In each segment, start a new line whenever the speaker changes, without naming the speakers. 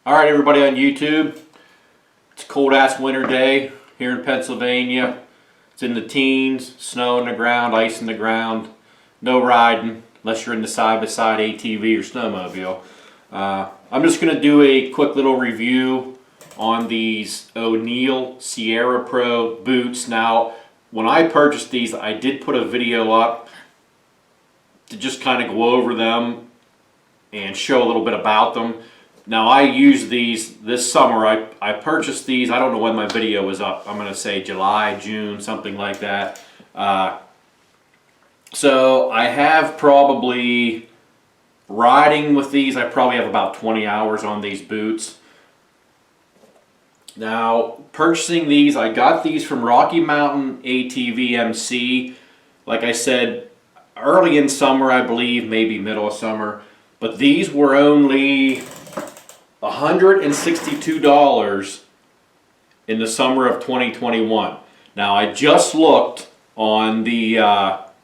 Alright, everybody on YouTube, it's a cold ass winter day here in Pennsylvania. It's in the teens, snow on the ground, ice in the ground, no riding unless you're in the side-by-side ATV or snowmobile. I'm just going to do a quick little review on these O'Neill Sierra Pro boots. Now, when I purchased these, I did put a video up to just kind of go over them and show a little bit about them. Now, I used these this summer. I purchased these, I don't know when my video was up. I'm going to say July, June, something like that. So I have probably, riding with these, I probably have about 20 hours on these boots. Now, purchasing these, I got these from Rocky Mountain ATV MC. Like I said, early in summer, I believe, maybe middle of summer. But these were only $162 in the summer of 2021. Now, I just looked on the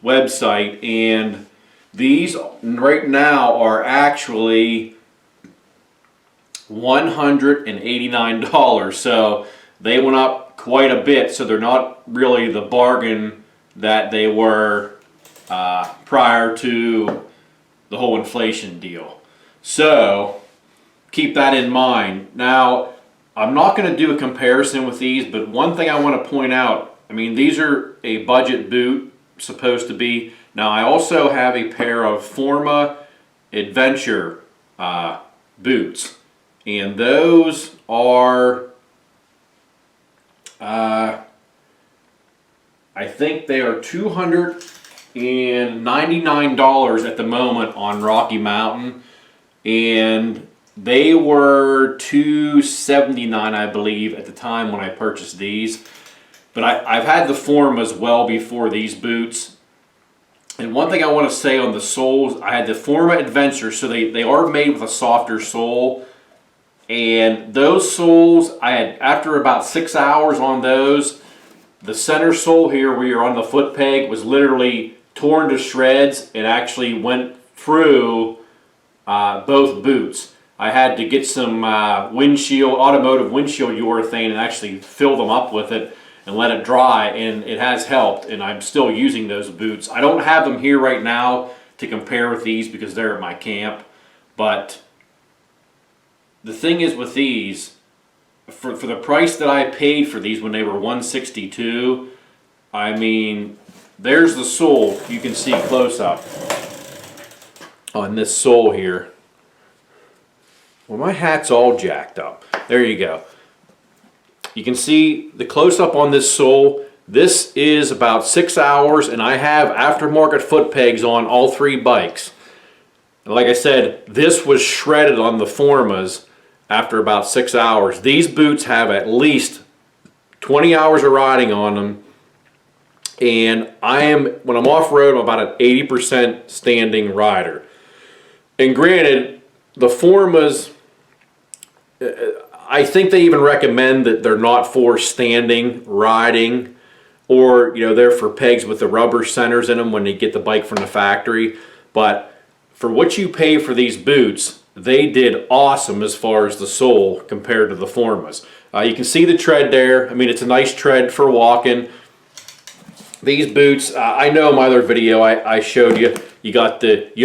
website, and these right now are actually $189. So they went up quite a bit, so they're not really the bargain that they were prior to the whole inflation deal. So keep that in mind. Now, I'm not going to do a comparison with these, but one thing I want to point out, I mean, these are a budget boot, supposed to be. Now, I also have a pair of Forma Adventure boots, and those are, I think they are $299 at the moment on Rocky Mountain, and they were $279, I believe, at the time when I purchased these. But I've had the Formas well before these boots. And one thing I want to say on the soles, I had the Forma Adventure, so they are made with a softer sole. And those soles, I had, after about 6 hours on those, the center sole here where you're on the foot peg was literally torn to shreds. It actually went through both boots. I had to get some automotive windshield urethane and actually fill them up with it and let it dry, and it has helped, and I'm still using those boots. I don't have them here right now to compare with these because they're at my camp, but the thing is with these, for the price that I paid for these when they were $162, I mean, there's the sole. You can see close up on this sole here. Well, my hat's all jacked up. There you go. You can see the close-up on this sole. This is about 6 hours, and I have aftermarket foot pegs on all three bikes. And like I said, this was shredded on the Formas after about 6 hours. These boots have at least 20 hours of riding on them, and when I'm off-road, I'm about an 80% standing rider. And granted, the Formas, I think they even recommend that they're not for standing riding, or they're for pegs with the rubber centers in them when you get the bike from the factory. But for what you pay for these boots, they did awesome as far as the sole compared to the Formas. You can see the tread there. I mean, it's a nice tread for walking. These boots, I know in my other video I showed you, you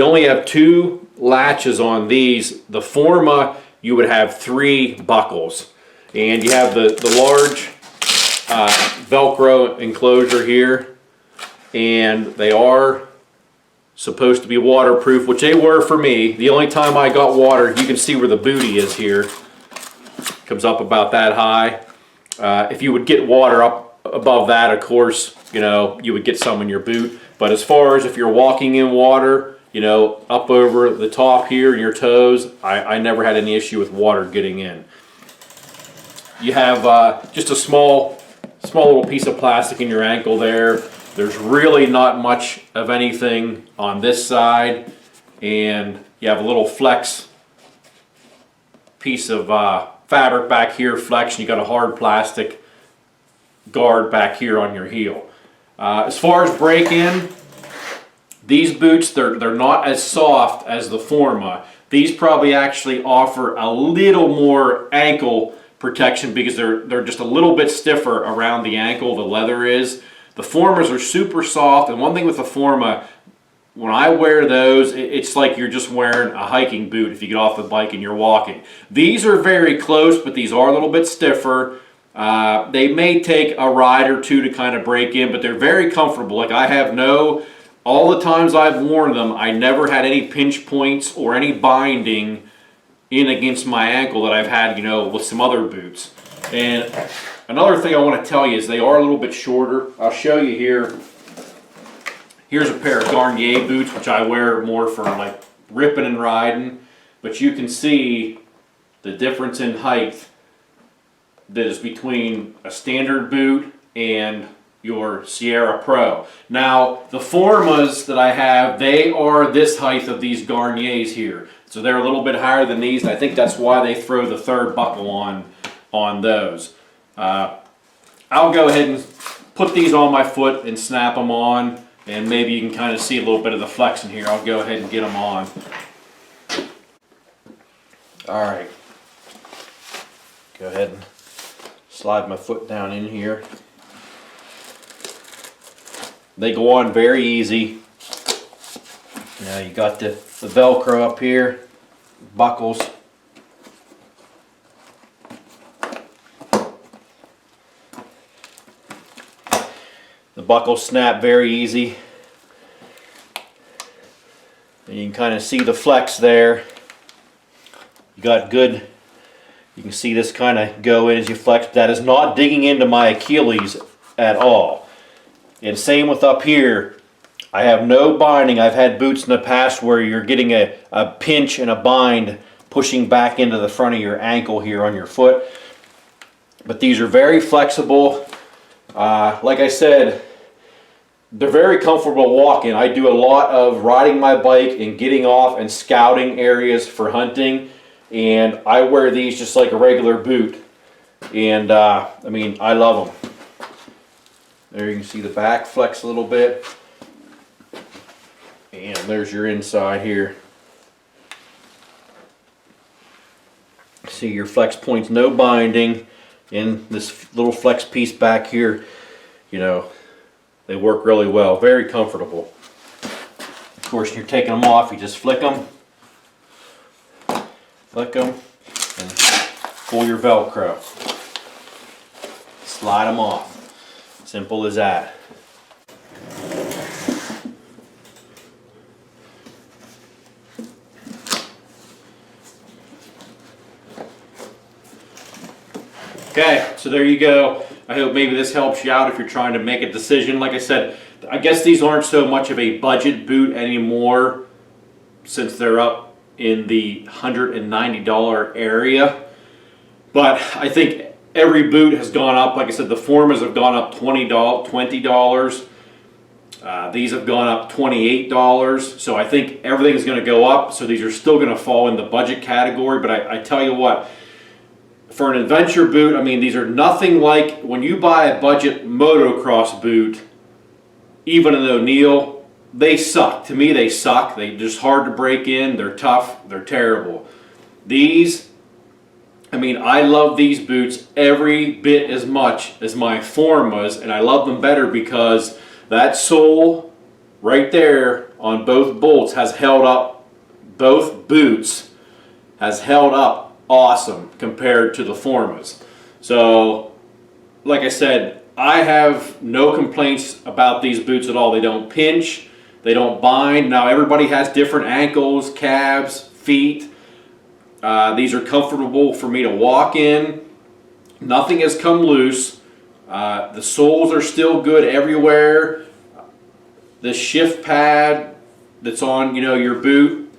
only have 2 latches on these. The Forma, you would have 3 buckles, and you have the large Velcro enclosure here, and they are supposed to be waterproof, which they were for me. The only time I got water, you can see where the booty is here, comes up about that high. If you would get water up above that, of course, you would get some in your boot. But as far as if you're walking in water, up over the top here in your toes, I never had any issue with water getting in. You have just a small little piece of plastic in your ankle there. There's really not much of anything on this side, and you have a little flex piece of fabric back here, flex, and you got a hard plastic guard back here on your heel. As far as break-in, these boots, they're not as soft as the Forma. These probably actually offer a little more ankle protection because they're just a little bit stiffer around the ankle, the leather is. The Formas are super soft, and one thing with the Forma, when I wear those, it's like you're just wearing a hiking boot if you get off the bike and you're walking. These are very close, but these are a little bit stiffer. They may take a ride or two to kind of break in, but they're very comfortable. Like all the times I've worn them, I never had any pinch points or any binding in against my ankle that I've had, with some other boots. And another thing I want to tell you is they are a little bit shorter. I'll show you here. Here's a pair of Garnier boots, which I wear more for like ripping and riding. But you can see the difference in height that is between a standard boot and your Sierra Pro. Now, the Formas that I have, they are this height of these Garniers here. So they're a little bit higher than these, and I think that's why they throw the third buckle on those. I'll go ahead and put these on my foot and snap them on, and maybe you can kind of see a little bit of the flex in here. I'll go ahead and get them on. All right. Go ahead and slide my foot down in here. They go on very easy. Now you got the Velcro up here, buckles. The buckles snap very easy. And you can kind of see the flex there. You got good, you can see this kind of go in as you flex. That is not digging into my Achilles at all. And same with up here. I have no binding. I've had boots in the past where you're getting a pinch and a bind pushing back into the front of your ankle here on your foot. But these are very flexible. Like I said, they're very comfortable walking. I do a lot of riding my bike and getting off and scouting areas for hunting. And I wear these just like a regular boot. And I mean, I love them. There you can see the back flex a little bit. And there's your inside here. See your flex points, no binding. And this little flex piece back here, they work really well. Very comfortable. Of course, you're taking them off, you just flick them. Flick them and pull your Velcro. Slide them off. Simple as that. Okay, so there you go. I hope maybe this helps you out if you're trying to make a decision. Like I said, I guess these aren't so much of a budget boot anymore since they're up in the $190 area. But I think every boot has gone up. Like I said, the Formas have gone up $20. These have gone up $28. So I think everything is going to go up. So these are still going to fall in the budget category. But I tell you what, for an adventure boot, I mean, these are nothing like when you buy a budget motocross boot, even an O'Neill, they suck. To me, they suck. They're just hard to break in. They're tough. They're terrible. These, I mean, I love these boots every bit as much as my Formas, and I love them better because that sole right there on both bolts has held up, both boots has held up awesome compared to the Formas. So, like I said, I have no complaints about these boots at all. They don't pinch, they don't bind. Now everybody has different ankles, calves, feet. These are comfortable for me to walk in. Nothing has come loose. The soles are still good everywhere. The shift pad that's on, your boot,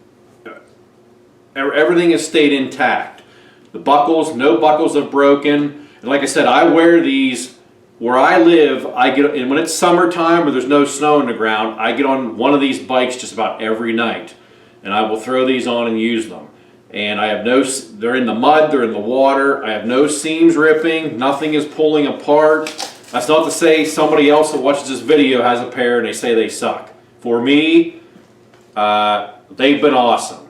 everything has stayed intact. The buckles, no buckles have broken. And like I said, I wear these where I live. And when it's summertime or there's no snow on the ground, I get on one of these bikes just about every night. And I will throw these on and use them. And I have they're in the mud, they're in the water. I have no seams ripping, nothing is pulling apart. That's not to say somebody else that watches this video has a pair and they say they suck. For me, they've been awesome.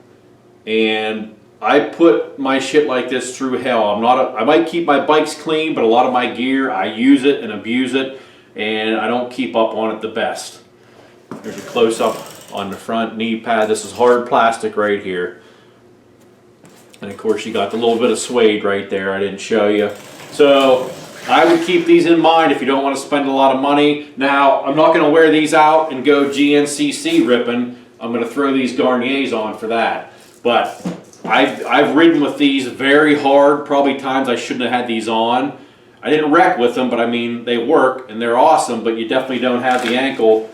and I put my shit like this through hell. I might keep my bikes clean, but a lot of my gear, I use it and abuse it, and I don't keep up on it the best. There's a close-up on the front knee pad. This is hard plastic right here. And of course you got the little bit of suede right there I didn't show you. So I would keep these in mind if you don't want to spend a lot of money. Now, I'm not going to wear these out and go GNCC ripping. I'm going to throw these Garniers on for that. But I've ridden with these very hard, probably times I shouldn't have had these on. I didn't wreck with them, but I mean, they work and they're awesome, but you definitely don't have the ankle,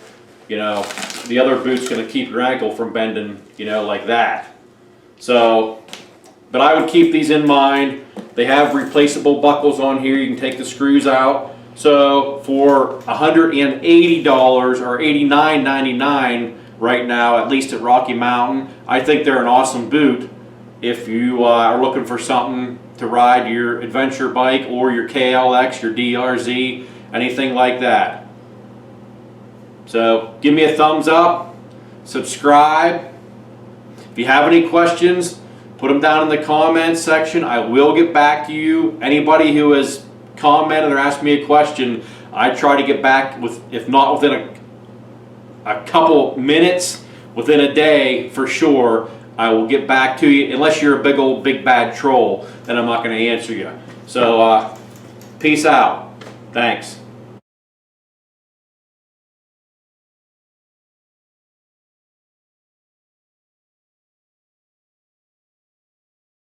you know, the other boot's going to keep your ankle from bending, you know, like that. So, but I would keep these in mind. They have replaceable buckles on here. You can take the screws out. So for $180 or $89.99 right now, at least at Rocky Mountain, I think they're an awesome boot if you are looking for something to ride your adventure bike or your KLX, your DRZ, anything like that. So give me a thumbs up, subscribe. If you have any questions, put them down in the comments section. I will get back to you. Anybody who has commented or asked me a question, I try to get back with, if not within a couple minutes, within a day for sure. I will get back to you, unless you're a big bad troll, then I'm not going to answer you. So peace out. Thanks.